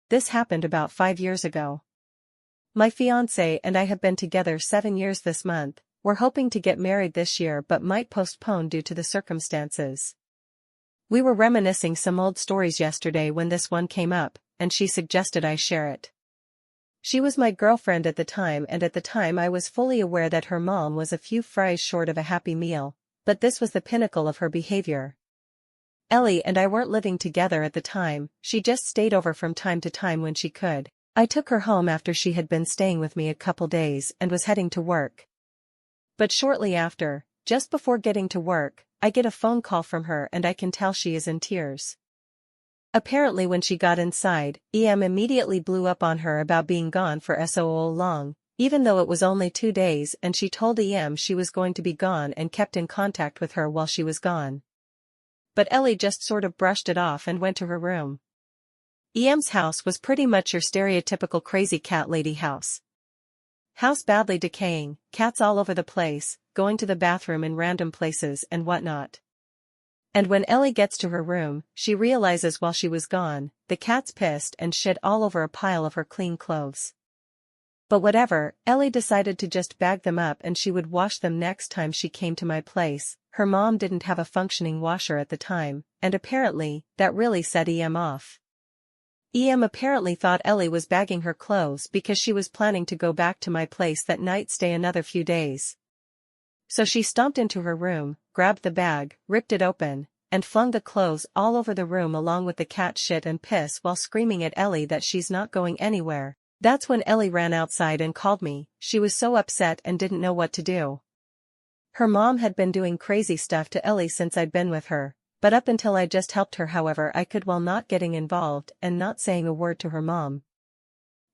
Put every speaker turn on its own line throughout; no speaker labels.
this happened about 5 years ago. My fiancé and I have been together 7 years this month. We're hoping to get married this year but might postpone due to the circumstances. We were reminiscing some old stories yesterday when this one came up, and she suggested I share it. She was my girlfriend at the time, and at the time I was fully aware that her mom was a few fries short of a happy meal, but this was the pinnacle of her behavior. Ellie and I weren't living together at the time, she just stayed over from time to time when she could. I took her home after she had been staying with me a couple days and was heading to work. But shortly after, just before getting to work, I get a phone call from her and I can tell she is in tears. Apparently when she got inside, EM immediately blew up on her about being gone for so long, even though it was only 2 days, and she told EM she was going to be gone and kept in contact with her while she was gone. But Ellie just sort of brushed it off and went to her room. EM's house was pretty much your stereotypical crazy cat lady house. House badly decaying, cats all over the place, going to the bathroom in random places and whatnot. And when Ellie gets to her room, she realizes while she was gone, the cat's pissed and shit all over a pile of her clean clothes. But whatever, Ellie decided to just bag them up and she would wash them next time she came to my place. Her mom didn't have a functioning washer at the time, and apparently, that really set EM off. EM apparently thought Ellie was bagging her clothes because she was planning to go back to my place that night, stay another few days. So she stomped into her room, grabbed the bag, ripped it open, and flung the clothes all over the room along with the cat shit and piss while screaming at Ellie that she's not going anywhere. That's when Ellie ran outside and called me. She was so upset and didn't know what to do. Her mom had been doing crazy stuff to Ellie since I'd been with her, but up until I just helped her however I could while not getting involved and not saying a word to her mom.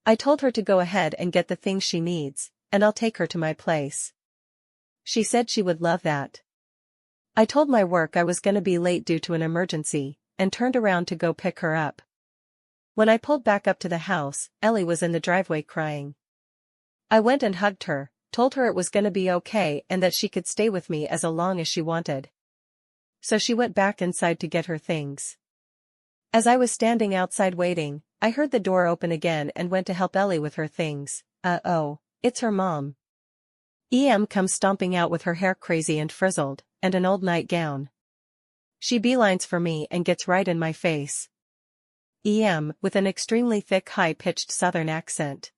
I told her to go ahead and get the things she needs, and I'll take her to my place. She said she would love that. I told my work I was gonna be late due to an emergency, and turned around to go pick her up. When I pulled back up to the house, Ellie was in the driveway crying. I went and hugged her, told her it was gonna be okay and that she could stay with me as long as she wanted. So she went back inside to get her things. As I was standing outside waiting, I heard the door open again and went to help Ellie with her things. Oh, it's her mom. EM comes stomping out with her hair crazy and frizzled, and an old nightgown. She beelines for me and gets right in my face. EM, with an extremely thick high-pitched southern accent.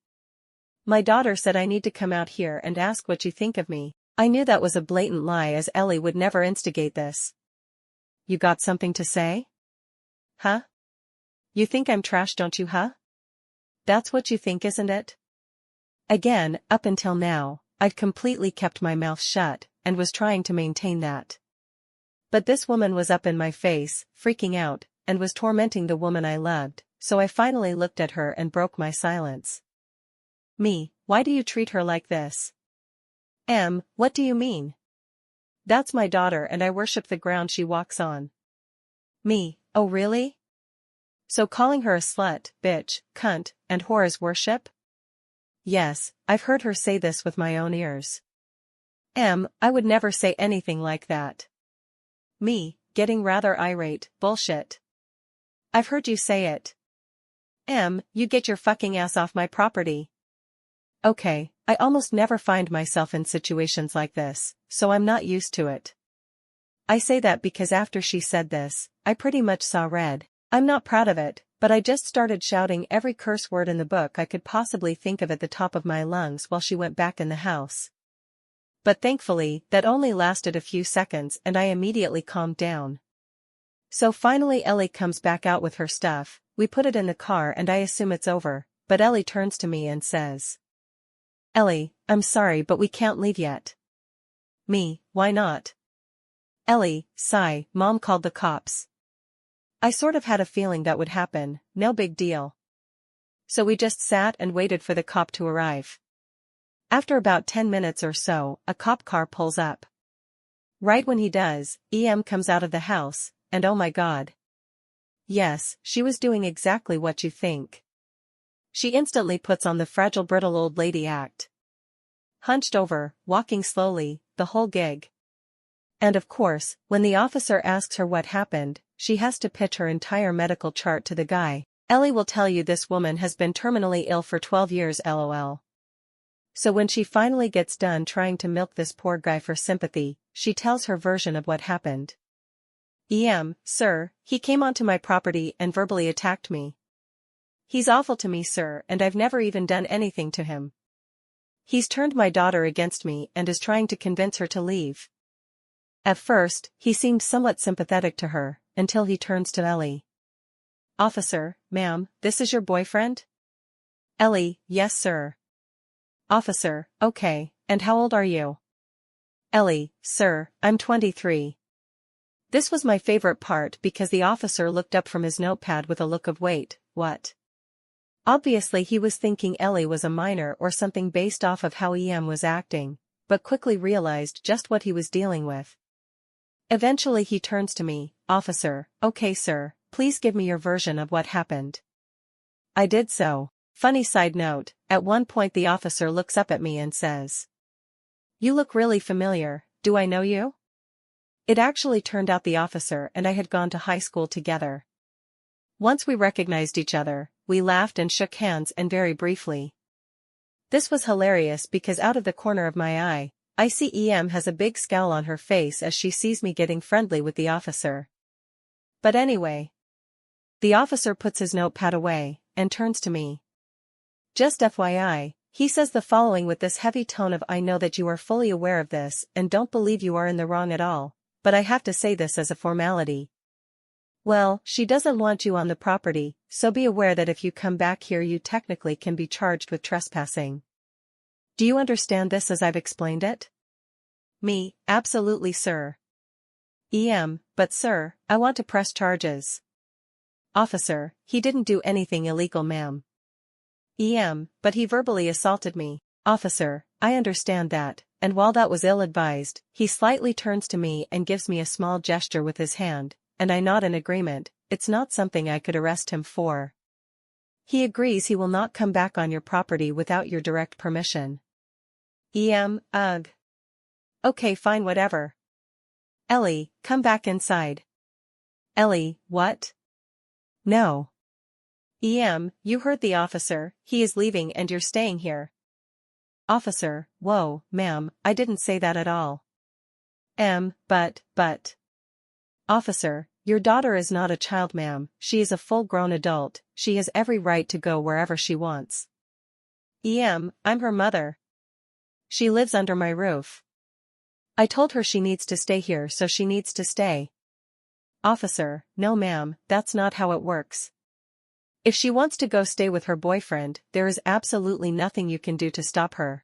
My daughter said I need to come out here and ask what you think of me. I knew that was a blatant lie as Ellie would never instigate this. You got something to say? Huh? You think I'm trash, don't you, huh? That's what you think, isn't it? Again, up until now, I'd completely kept my mouth shut, and was trying to maintain that. But this woman was up in my face, freaking out, and was tormenting the woman I loved, so I finally looked at her and broke my silence. Me, why do you treat her like this? What do you mean? That's my daughter and I worship the ground she walks on. Me, oh really? So calling her a slut, bitch, cunt, and whore is worship? Yes, I've heard her say this with my own ears. I would never say anything like that. Me, getting rather irate, bullshit. I've heard you say it. You get your fucking ass off my property. Okay, I almost never find myself in situations like this, so I'm not used to it. I say that because after she said this, I pretty much saw red. I'm not proud of it, but I just started shouting every curse word in the book I could possibly think of at the top of my lungs while she went back in the house. But thankfully, that only lasted a few seconds and I immediately calmed down. So finally Ellie comes back out with her stuff, we put it in the car and I assume it's over, but Ellie turns to me and says, Ellie, I'm sorry but we can't leave yet. Me, why not? Ellie, sigh, Mom called the cops. I sort of had a feeling that would happen, no big deal. So we just sat and waited for the cop to arrive. After about 10 minutes or so, a cop car pulls up. Right when he does, EM comes out of the house, and oh my god. Yes, she was doing exactly what you think. She instantly puts on the fragile brittle old lady act. Hunched over, walking slowly, the whole gig. And of course, when the officer asks her what happened, she has to pitch her entire medical chart to the guy. Ellie will tell you this woman has been terminally ill for 12 years lol. So when she finally gets done trying to milk this poor guy for sympathy, she tells her version of what happened. Sir, he came onto my property and verbally attacked me. He's awful to me, sir, and I've never even done anything to him. He's turned my daughter against me and is trying to convince her to leave. At first, he seemed somewhat sympathetic to her, until he turns to Ellie. Officer, ma'am, this is your boyfriend? Ellie, yes sir. Officer, okay, and how old are you? Ellie, sir, I'm 23. This was my favorite part because the officer looked up from his notepad with a look of wait, what? Obviously he was thinking Ellie was a minor or something based off of how was acting, but quickly realized just what he was dealing with. Eventually he turns to me, Officer, okay sir, please give me your version of what happened. I did so. Funny side note, at one point the officer looks up at me and says, "You look really familiar, do I know you?" It actually turned out the officer and I had gone to high school together. Once we recognized each other, we laughed and shook hands and very briefly. This was hilarious because out of the corner of my eye, I see has a big scowl on her face as she sees me getting friendly with the officer. But anyway. The officer puts his notepad away, and turns to me. Just FYI, he says the following with this heavy tone of I know that you are fully aware of this and don't believe you are in the wrong at all, but I have to say this as a formality. Well, she doesn't want you on the property, so be aware that if you come back here you technically can be charged with trespassing. Do you understand this as I've explained it? Me, absolutely sir. But sir, I want to press charges. Officer, he didn't do anything illegal ma'am. But he verbally assaulted me. Officer, I understand that, and while that was ill-advised, he slightly turns to me and gives me a small gesture with his hand, and I nod in agreement. It's not something I could arrest him for. He agrees he will not come back on your property without your direct permission. Ugh. Okay fine whatever. Ellie, come back inside. Ellie, what? No. You heard the officer, he is leaving and you're staying here. Officer, whoa, ma'am, I didn't say that at all. But. Officer, your daughter is not a child ma'am, she is a full-grown adult, she has every right to go wherever she wants. I'm her mother. She lives under my roof. I told her she needs to stay here so she needs to stay. Officer, no ma'am, that's not how it works. If she wants to go stay with her boyfriend, there is absolutely nothing you can do to stop her.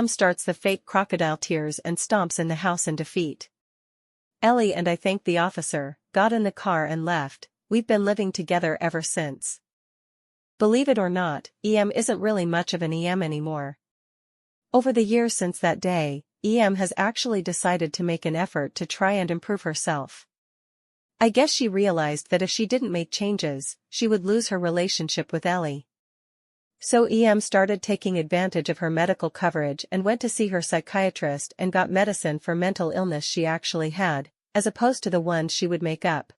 Starts the fake crocodile tears and stomps in the house in defeat. Ellie and I thanked the officer, got in the car and left. We've been living together ever since. Believe it or not, isn't really much of an anymore. Over the years since that day, has actually decided to make an effort to try and improve herself. I guess she realized that if she didn't make changes, she would lose her relationship with Ellie. So started taking advantage of her medical coverage and went to see her psychiatrist and got medicine for mental illness she actually had, as opposed to the one she would make up.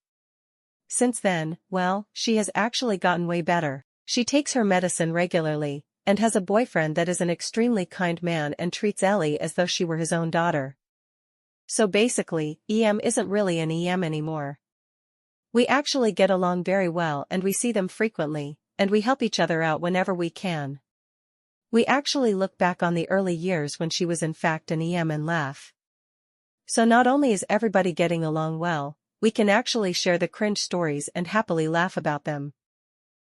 Since then, well, she has actually gotten way better. She takes her medicine regularly, and has a boyfriend that is an extremely kind man and treats Ellie as though she were his own daughter. So basically, isn't really an anymore. We actually get along very well and we see them frequently, and we help each other out whenever we can. We actually look back on the early years when she was in fact an and laugh. So not only is everybody getting along well, we can actually share the cringe stories and happily laugh about them.